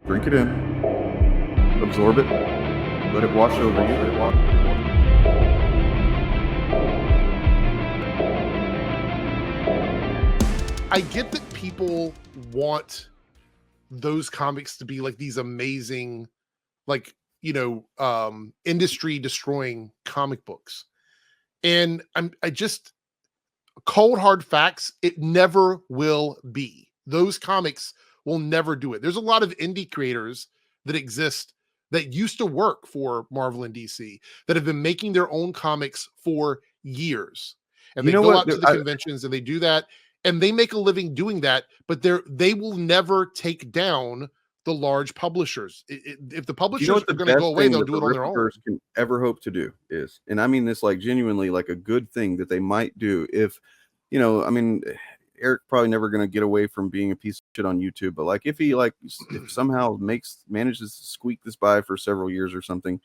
Drink it in. Absorb it. Let it wash over you. I get that people want those comics to be like these amazing, like, industry destroying comic books. And I just, cold hard facts, it never will be. Those comics will never do it. There's a lot of indie creators that exist that used to work for Marvel and DC that have been making their own comics for years. And they go out to the conventions and they do that, and they make a living doing that, but they will never take down the large publishers. If the publishers are going to go away, they'll do it on their own. Rippaverse can ever hope to do is, and I mean this like genuinely, like a good thing that they might do if, I mean, Eric probably never going to get away from being a piece of shit on YouTube, but like if he if somehow manages to squeak this by for several years or something,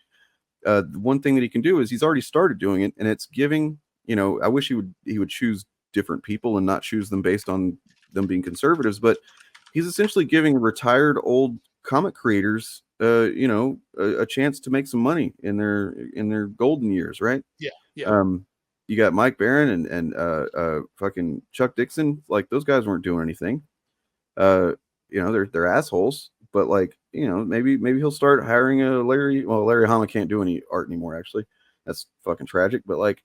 one thing that he can do is he's already started doing it, and it's giving, I wish he would choose different people and not choose them based on them being conservatives, but he's essentially giving retired old comic creators, a chance to make some money in their golden years, right? Yeah. You got Mike Barron and fucking Chuck Dixon. Like, those guys weren't doing anything. They're assholes, but like, maybe he'll start hiring a Larry. Well, Larry Hama can't do any art anymore, actually. That's fucking tragic. But like,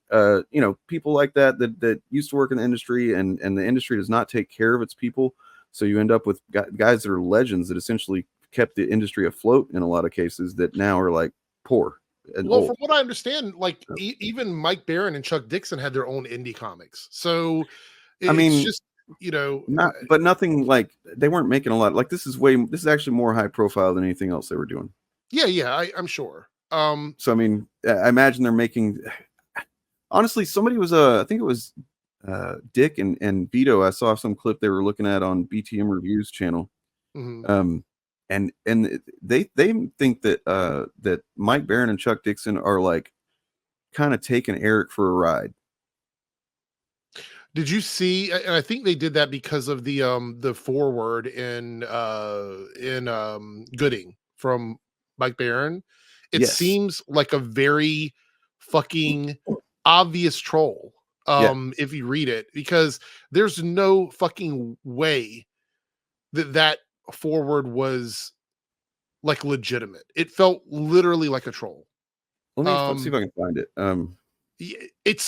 people like that used to work in the industry, and the industry does not take care of its people. So you end up with guys that are legends that essentially kept the industry afloat in a lot of cases that now are like poor. Well, from what I understand, like even Mike Barron and Chuck Dixon had their own indie comics. So it's just, but nothing like, they weren't making a lot. Like, this is actually more high profile than anything else they were doing. Yeah, I'm sure. So I mean, I imagine they're making. Honestly, somebody was I think it was Dick and Vito. I saw some clip they were looking at on BTM Reviews channel. Mm-hmm. And they think that Mike Barron and Chuck Dixon are like kind of taking Eric for a ride. Did you see? And I think they did that because of the foreword in Gooding from Mike Barron. It seems like a very fucking obvious troll. If you read it, because there's no fucking way that forward was like legitimate. It felt literally like a troll. Let's see if I can find it.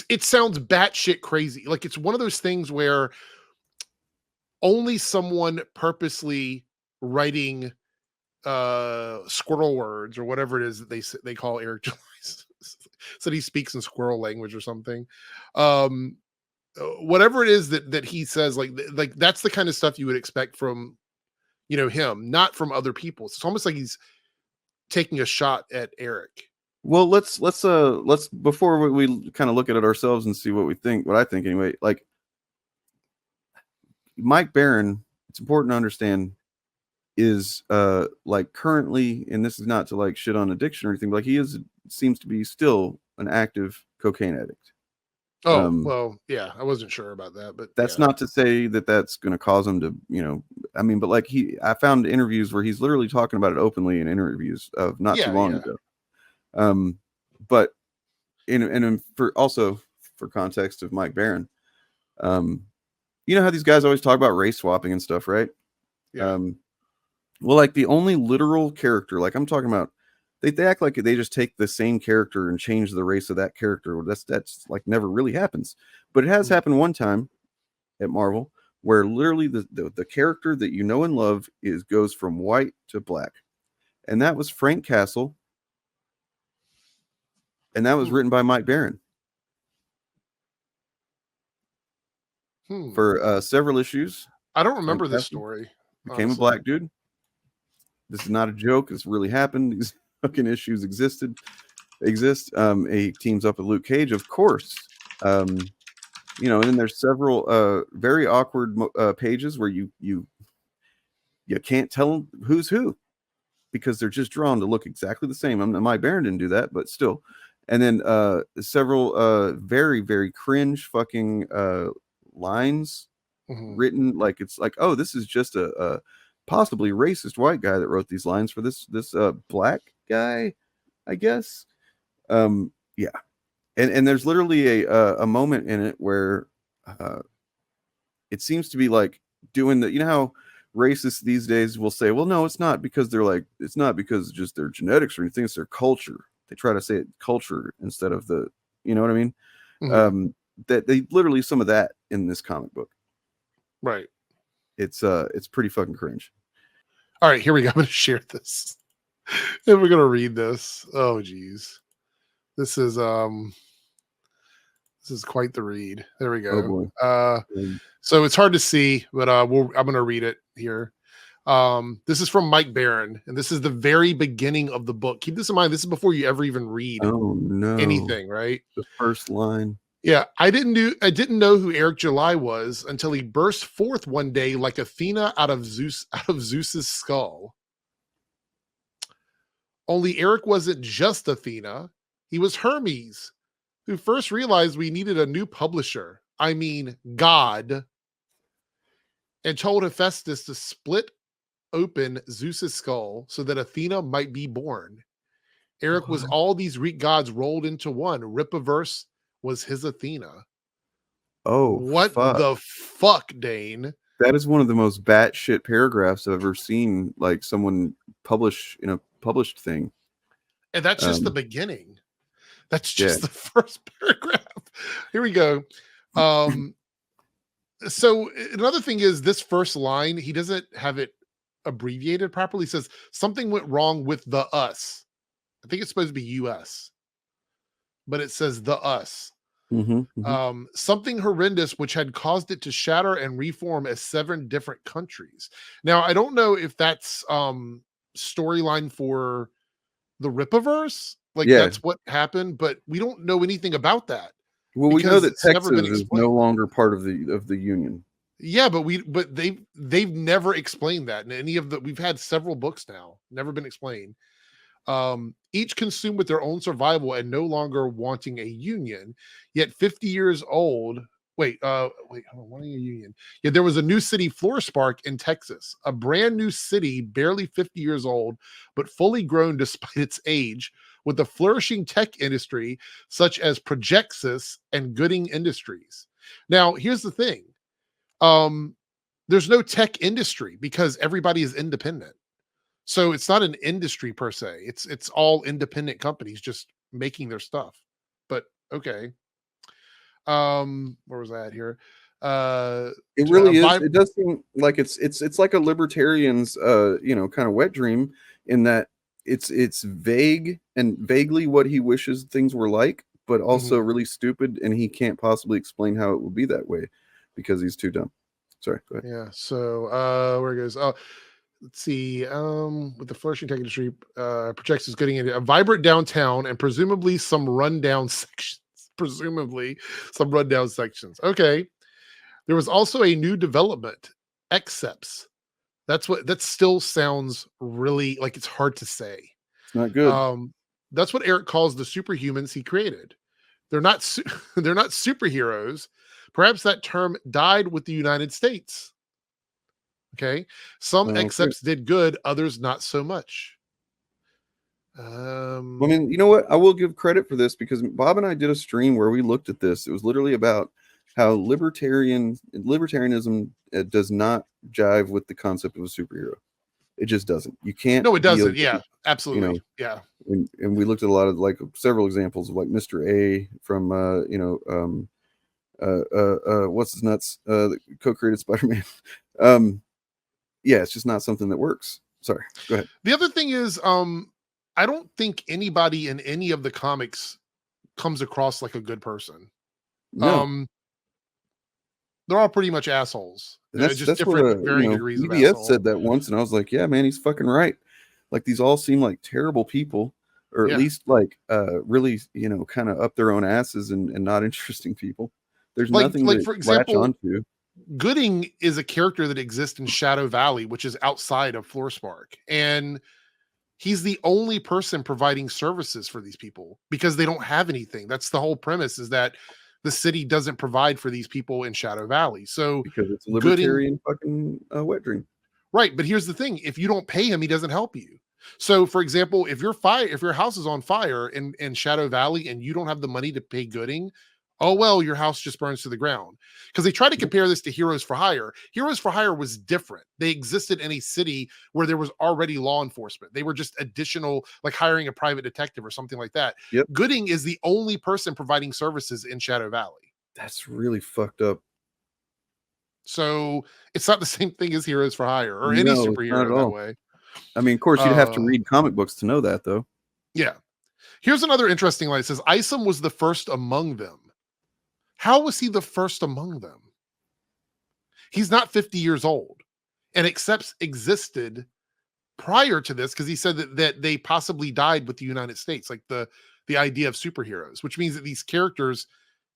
It sounds batshit crazy. Like, it's one of those things where only someone purposely writing squirrel words or whatever it is that they call Eric July said he speaks in squirrel language or something. Whatever it is that he says, like that's the kind of stuff you would expect from him, not from other people. It's almost like he's taking a shot at Eric. Well, let's before we kind of look at it ourselves and see what we think, what I think anyway, like Mike Barron, it's important to understand, is like currently, and this is not to like shit on addiction or anything, but like seems to be still an active cocaine addict. Well, yeah, I wasn't sure about that, but that's not to say that that's going to cause him to, I mean, but like I found interviews where he's literally talking about it openly in interviews of not too long ago. But for context of Mike Barron, you know how these guys always talk about race swapping and stuff, right? Yeah. Well, like the only literal character, like I'm talking about, they act like they just take the same character and change the race of that character. That's like never really happens, but it has happened one time at Marvel where literally the character that you know and love goes from white to black, and that was Frank Castle, and that was written by Mike Barron for several issues. I don't remember this story. Became a black dude. This is not a joke. This really happened. These fucking issues exist. He teams up with Luke Cage, of course. And then there's several very awkward pages where you can't tell who's who because they're just drawn to look exactly the same. Mike Barron didn't do that, but still. And then several very, very cringe fucking lines written like it's like, oh, this is just a possibly racist white guy that wrote these lines for this black guy, I guess. Yeah, and there's literally a moment in it where it seems to be like doing the, you know how racists these days will say, well, no, it's not because it's not because just their genetics or anything, it's their culture. They try to say it culture instead of the, you know what I mean? Mhm. That they literally some of that in this comic book. Right. It's pretty fucking cringe. All right, here we go. I'm going to share this. And we're going to read this. Oh, geez. This is quite the read. There we Oh go. boy. So it's hard to see, but I'm going to read it here. This is from Mike Barron, and this is the very beginning of the book. Keep this in mind. This is before you ever even read anything, right? The first line. Yeah, I didn't know who Eric July was until he burst forth one day like Athena out of Zeus's skull. Only Eric wasn't just Athena. He was Hermes, who first realized we needed a new publisher. I mean, God. And told Hephaestus to split open Zeus's skull so that Athena might be born. Eric was all these Greek gods rolled into one. Rippaverse was his Athena. Oh, what fuck. the fuck, Dane? That is one of the most batshit paragraphs I've ever seen, like someone publish in a published thing. And that's just the beginning. That's just the first paragraph. Here we go. So another thing is this first line, he doesn't have it abbreviated properly. He says something went wrong with the us. I think it's supposed to be US, but it says the us. Something horrendous which had caused it to shatter and reform as 7 different countries. Now, I don't know if that's storyline for the Rippaverse. Like that's what happened, but we don't know anything about that. Well, we know that Texas is no longer part of the Union. Yeah, but they've never explained that in any of the. We've had several books now, never been explained. Each consumed with their own survival and no longer wanting a union. Yet 50 years old. Hold on, wanting a union. Yet there was a new city, Florespark, in Texas, a brand new city, barely 50 years old, but fully grown despite its age, with a flourishing tech industry such as Projexis and Gooding Industries. Now, here's the thing. There's no tech industry because everybody is independent. So it's not an industry per se. It's all independent companies just making their stuff. But okay. Where was I at here? It really is. It does seem like it's like a libertarian's kind of wet dream in that it's vague and vaguely what he wishes things were like, but also really stupid, and he can't possibly explain how it would be that way because he's too dumb. Sorry, go ahead. Yeah. So where it goes. Oh, let's see. With the flourishing tech industry, projects is getting into a vibrant downtown and presumably some rundown sections. Okay. There was also a new development, Accepts. That still sounds really like it's hard to say. It's not good. That's what Eric calls the superhumans he created. They're not they're not superheroes. Perhaps that term died with the United States. Okay. Some Accepts did good, others not so much. I mean, you know what? I will give credit for this because Bob and I did a stream where we looked at this. It was literally about how libertarianism does not jive with the concept of a superhero. It just doesn't. You can't. No, it doesn't. Yeah, absolutely. Yeah. And we looked at a lot of like several examples of like Mr. A from what's his nuts, co-created Spider-Man. Yeah, it's just not something that works. Sorry, go ahead. The other thing is, I don't think anybody in any of the comics comes across like a good person. No. They're all pretty much assholes. That's different varying degrees of BBS asshole. said that once, and I was like, yeah, man, he's fucking right. Like these all seem like terrible people, or at least like really, kind of up their own asses and not interesting people. There's nothing to for example, latch onto. Gooding is a character that exists in Shadow Valley, which is outside of Florespark, and he's the only person providing services for these people because they don't have anything. That's the whole premise, is that the city doesn't provide for these people in Shadow Valley. So because it's a libertarian fucking wet dream. Right, but here's the thing: if you don't pay him, he doesn't help you. So, for example, if your house is on fire in Shadow Valley and you don't have the money to pay Gooding, oh well, your house just burns to the ground. Because they try to compare this to Heroes for Hire. Heroes for Hire was different. They existed in a city where there was already law enforcement. They were just additional, like hiring a private detective or something like that. Yep. Gooding is the only person providing services in Shadow Valley. That's really fucked up. So it's not the same thing as Heroes for Hire or any No, it's not superhero at that all. way. I mean, of course, you'd have to read comic books to know that, though. Yeah. Here's another interesting line. It says, Isom was the first among them. How was he the first among them? He's not 50 years old. And Accepts existed prior to this because he said that they possibly died with the United States, like the idea of superheroes, which means that these characters,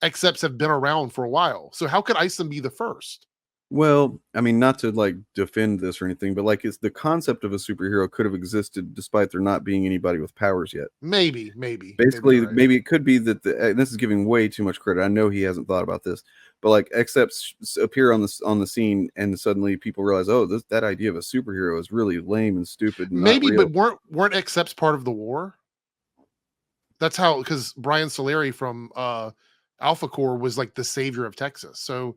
Accepts, have been around for a while. So how could Isom be the first? Well, I mean, not to like defend this or anything, but like it's the concept of a superhero could have existed despite there not being anybody with powers yet. Maybe. Basically, Right. maybe it could be that and this is giving way too much credit. I know he hasn't thought about this, but like Accepts appear on the scene, and suddenly people realize, oh, that idea of a superhero is really lame and stupid. And Maybe, not real. but weren't Accepts part of the war? That's how, because Brian Solari from Alpha Corps was like the savior of Texas. So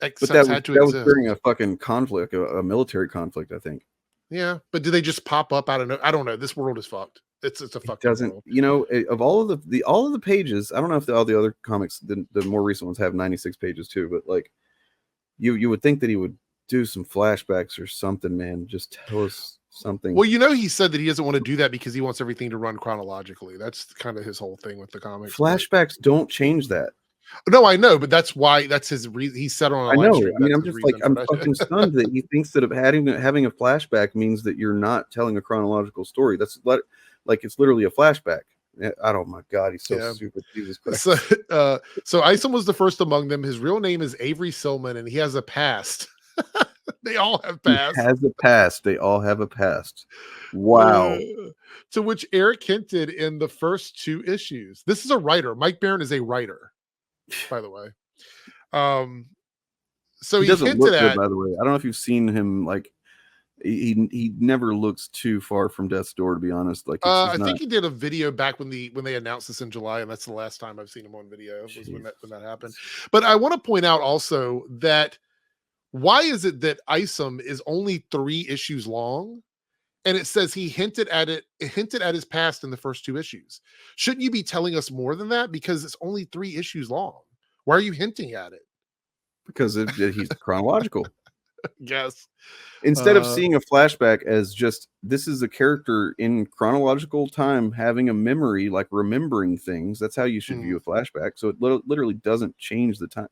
Accepts had to exist. Was during a fucking conflict, a military conflict, I think. Yeah, but do they just pop up out of I don't know. This world is fucked. It's a fucking world. You know, of all of the pages, I don't know if all the other comics, the more recent ones, have 96 pages too, but like you would think that he would do some flashbacks or something, man. Just tell us something. Well, you know, he said that he doesn't want to do that because he wants everything to run chronologically. That's kind of his whole thing with the comics. Flashbacks don't change that. No, I know, but that's why, that's his reason. He said on a live stream. I mean, I'm just like, I'm fucking stunned that he thinks that having a flashback means that you're not telling a chronological story. That's like it's literally a flashback. I don't, my God, he's so stupid. Jesus Christ. So Isom was the first among them. His real name is Avery Silman, and he has a past. They all have past. He has a past. They all have a past. Wow. To which Eric hinted in the first 2 issues. This is a writer. Mike Barron is a writer, by the way. So he doesn't look hinted good, by the way. I don't know if you've seen him. Like he never looks too far from death's door, to be honest. Like I think he did a video back when they announced this in July, and that's the last time I've seen him on video. Was when that happened. But I want to point out also that why is it that Isom is only 3 issues long? And it says he hinted at his past in the first 2 issues. Shouldn't you be telling us more than that? Because it's only 3 issues long. Why are you hinting at it? Because he's chronological. Yes. Instead of seeing a flashback as just, this is a character in chronological time having a memory, like remembering things. That's how you should view a flashback. So it literally doesn't change the time.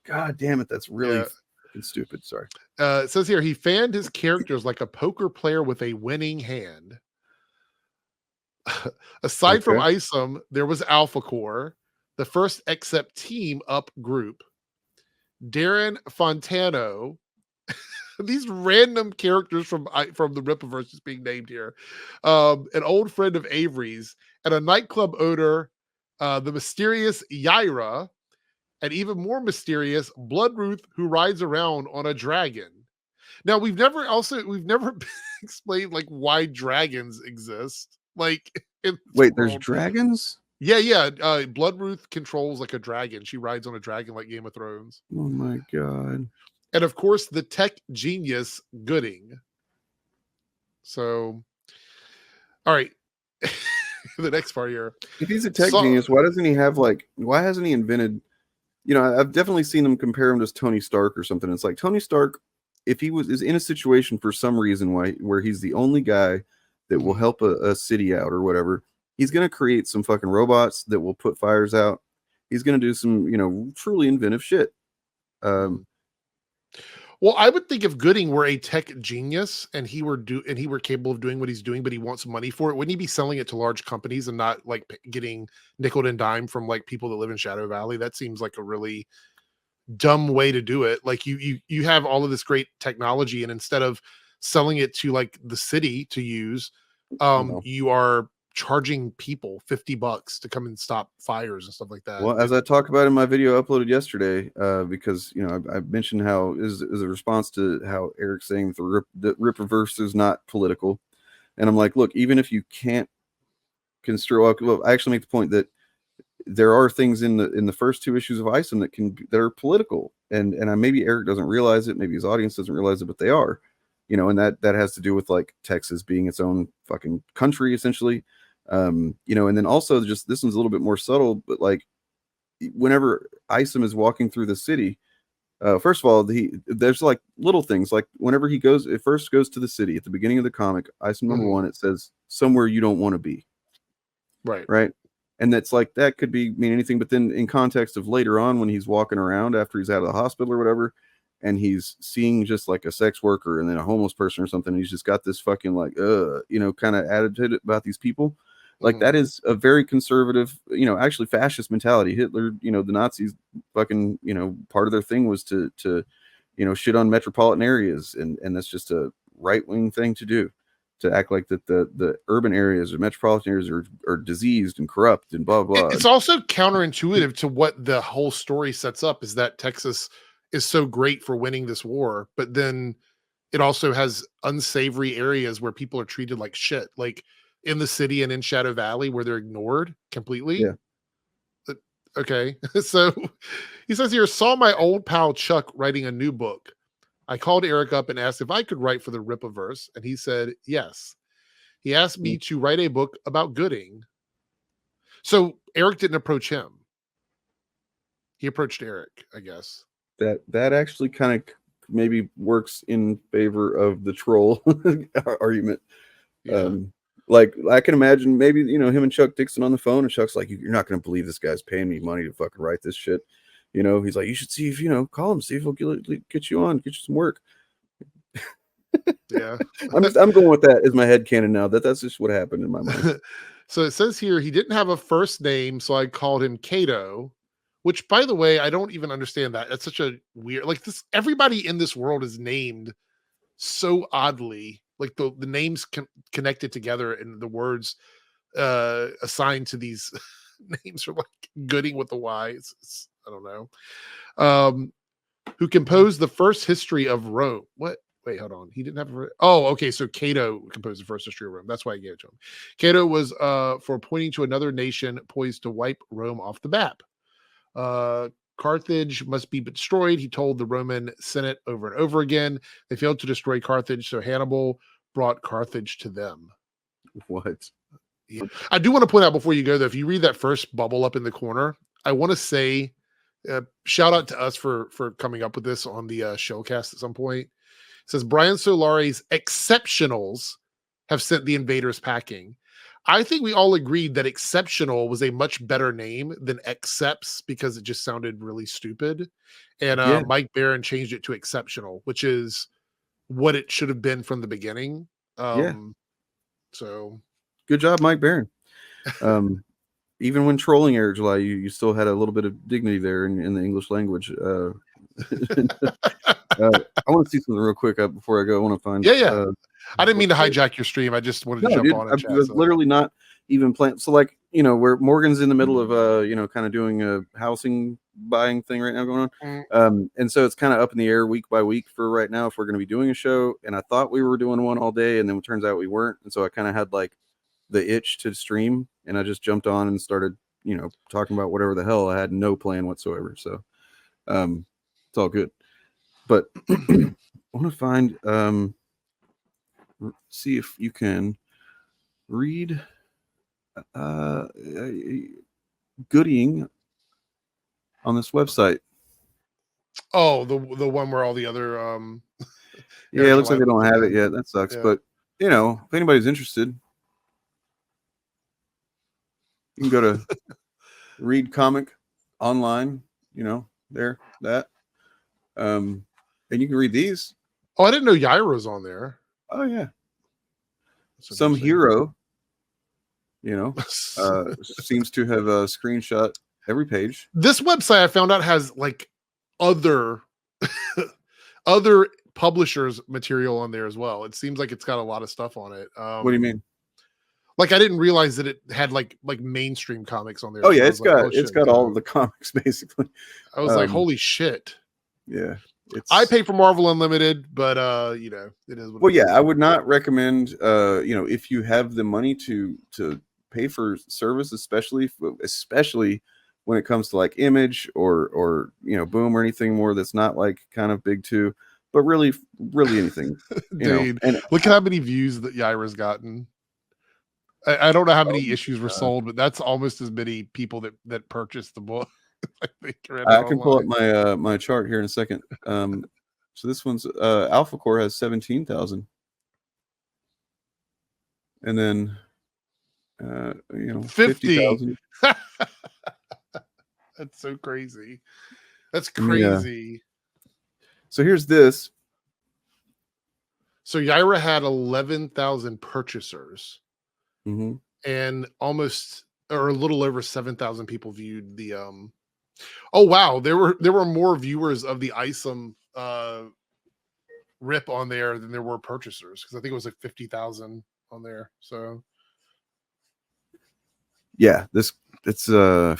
God damn it. That's really fucking stupid. Sorry. It says here, he fanned his characters like a poker player with a winning hand. Aside from Isom, there was Alpha Corps, the first Accept team up group, Darren Fontano, these random characters from the Rippaverse is being named here, an old friend of Avery's, and a nightclub owner, the mysterious Yaira, and even more mysterious Bloodruth, who rides around on a dragon. Now we've never explained like why dragons exist. Like, wait, there's dragons? Yeah. Bloodruth controls like a dragon. She rides on a dragon like Game of Thrones. Oh my God. And of course, the tech genius Gooding. So, all right. The next part here. If he's a tech genius, why hasn't he invented, you know, I've definitely seen them compare him to Tony Stark or something. It's like Tony Stark, if he is in a situation for some reason where he's the only guy that will help a city out or whatever, he's going to create some fucking robots that will put fires out. He's going to do some, you know, truly inventive shit. Well, I would think if Gooding were a tech genius and he were capable of doing what he's doing, but he wants money for it, wouldn't he be selling it to large companies and not like getting nickel and dime from like people that live in Shadow Valley? That seems like a really dumb way to do it. Like you have all of this great technology, and instead of selling it to like the city to use, you are charging people $50 to come and stop fires and stuff like that. Well, as I talked about in my video uploaded yesterday, because I mentioned how is a response to how Eric's saying that Rippaverse is not political, and I'm like, look, even if you can't construe, well, I actually make the point that there are things in the first 2 issues of ISOM that are political, and maybe Eric doesn't realize it, maybe his audience doesn't realize it, but they are, and that has to do with like Texas being its own fucking country essentially. And then also just this one's a little bit more subtle, but like whenever Isom is walking through the city, first of all, there's like little things like whenever it first goes to the city at the beginning of the comic, Isom number 1, it says somewhere you don't want to be. Right. And that's like, that could mean anything, but then in context of later on when he's walking around after he's out of the hospital or whatever, and he's seeing just like a sex worker and then a homeless person or something, he's just got this fucking like kind of attitude about these people. Like that is a very conservative, actually fascist mentality. Hitler, the Nazis fucking, part of their thing was to shit on metropolitan areas. And that's just a right-wing thing to do, to act like that the urban areas or metropolitan areas are diseased and corrupt and blah, blah. It's also counterintuitive to what the whole story sets up, is that Texas is so great for winning this war, but then it also has unsavory areas where people are treated like shit. Like, in the city and in Shadow Valley where they're ignored completely. Yeah. Okay. So he says here, saw my old pal Chuck writing a new book. I called Eric up and asked if I could write for the Rippaverse, and he said yes. He asked me to write a book about Gooding. So Eric didn't approach him. He approached Eric, I guess. That actually kind of maybe works in favor of the troll argument. Yeah. Like I can imagine maybe, him and Chuck Dixon on the phone, and Chuck's like, you're not going to believe this guy's paying me money to fucking write this shit. He's like, you should see if, call him, see if he'll get you on, get you some work. Yeah. I'm going with that as my headcanon now. That's just what happened in my mind. So it says here, he didn't have a first name, so I called him Cato, which, by the way, I don't even understand that. That's such a weird, like this, everybody in this world is named so oddly. Like the names connected together and the words assigned to these names are like Gooding with the Y. I don't know. Who composed the first history of Rome? What? Wait, hold on. He didn't have okay. So Cato composed the first history of Rome. That's why I gave it to him. Cato was for pointing to another nation poised to wipe Rome off the map. Carthage must be destroyed, he told the Roman Senate over and over again. They failed to destroy Carthage, so Hannibal brought Carthage to them. What? Yeah. I do want to point out before you go, though, if you read that first bubble up in the corner, I want to say shout out to us for coming up with this on the Shillcast at some point. It says, Brian Solari's Exceptionals have sent the invaders packing. I think we all agreed that Exceptional was a much better name than Accepts because it just sounded really stupid. And Mike Barron changed it to Exceptional, which is what it should have been from the beginning. So good job, Mike Barron. Even when trolling Eric July, you still had a little bit of dignity there in the English language. I want to see something real quick before I go. I want to find. Yeah. I didn't mean to hijack your stream. I just wanted to jump on and chat. I was literally not even playing. So like, where Morgan's in the middle of kind of doing a housing buying thing right now going on. And so it's kind of up in the air week by week for right now if we're going to be doing a show. And I thought we were doing one all day, and then it turns out we weren't. And so I kind of had like the itch to stream, and I just jumped on and started, talking about whatever the hell. I had no plan whatsoever. So it's all good. But I want to find see if you can read Gooding on this website. Oh, the one where all the other yeah, it looks like they don't have it yet. That sucks. Yeah. But if anybody's interested, you can go to Read Comic online, there, that. And you can read these. Oh, I didn't know Yairo's on there. Oh yeah. Some hero, seems to have a screenshot every page. This website I found out has like other publishers' material on there as well. It seems like it's got a lot of stuff on it. What do you mean? Like I didn't realize that it had like mainstream comics on there. Oh too. yeah, I it's was like, got oh, shit. all of the comics basically. I was like, Um, holy shit. Yeah, I pay for Marvel Unlimited, but you know, it is what well, it yeah, is. I would not recommend. You know, if you have the money to pay for service, especially when it comes to like Image or you know Boom or anything more that's not like kind of big too, but really anything. You know, Dude, and look at how many views that Yaira's gotten. I don't know how many oh issues were sold, but that's almost as many people that purchased the book. I think read it I can pull up online. my my chart here in a second. So this one's Alpha Core has 17,000, and then you know 50. 50,000. That's so crazy. That's Yeah. crazy. So here's this. So Yaira had 11,000 purchasers, Mm-hmm. and almost or a little over 7,000 people viewed the oh wow, there were more viewers of the Isom rip on there than there were purchasers, because I think it was like 50,000 on there. So Yeah, it's and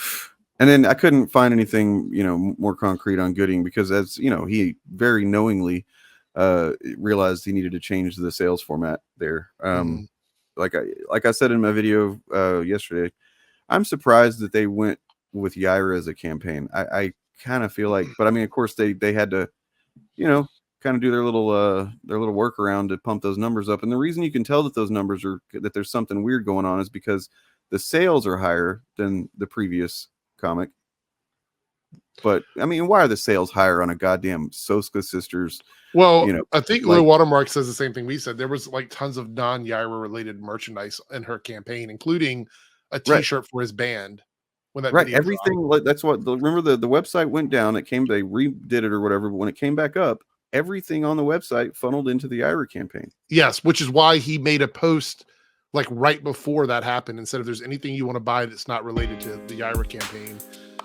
then I couldn't find anything, you know, more concrete on Gooding because, as you know, he very knowingly realized he needed to change the sales format there. Like I said in my video yesterday, I'm surprised that they went with Yaira as a campaign. I kind of feel like, but I mean, of course they had to, you know, kind of do their little workaround to pump those numbers up. And the reason you can tell that those numbers are that there's something weird going on is because the sales are higher than the previous comic. But I mean, why are the sales higher on a goddamn Soska Sisters? well, You know, I think like, Low Watermark says the same thing we said. There was like tons of non-Yaira related merchandise in her campaign, including a right. t-shirt for his band when that Right, video everything dropped. like that's what remember the website went down. It came, they redid it or whatever. But when it came back up, everything on the website funneled into the Ira campaign. Yes, which is why he made a post like right before that happened and said, if there's anything you want to buy that's not related to the Yaira campaign,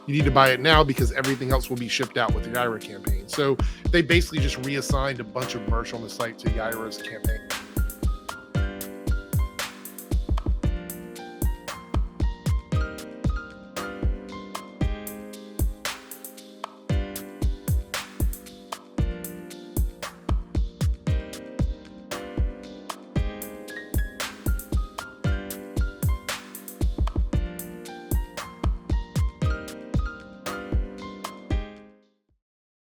you need to buy it now because everything else will be shipped out with the Yaira campaign. So they basically just reassigned a bunch of merch on the site to Yaira's campaign.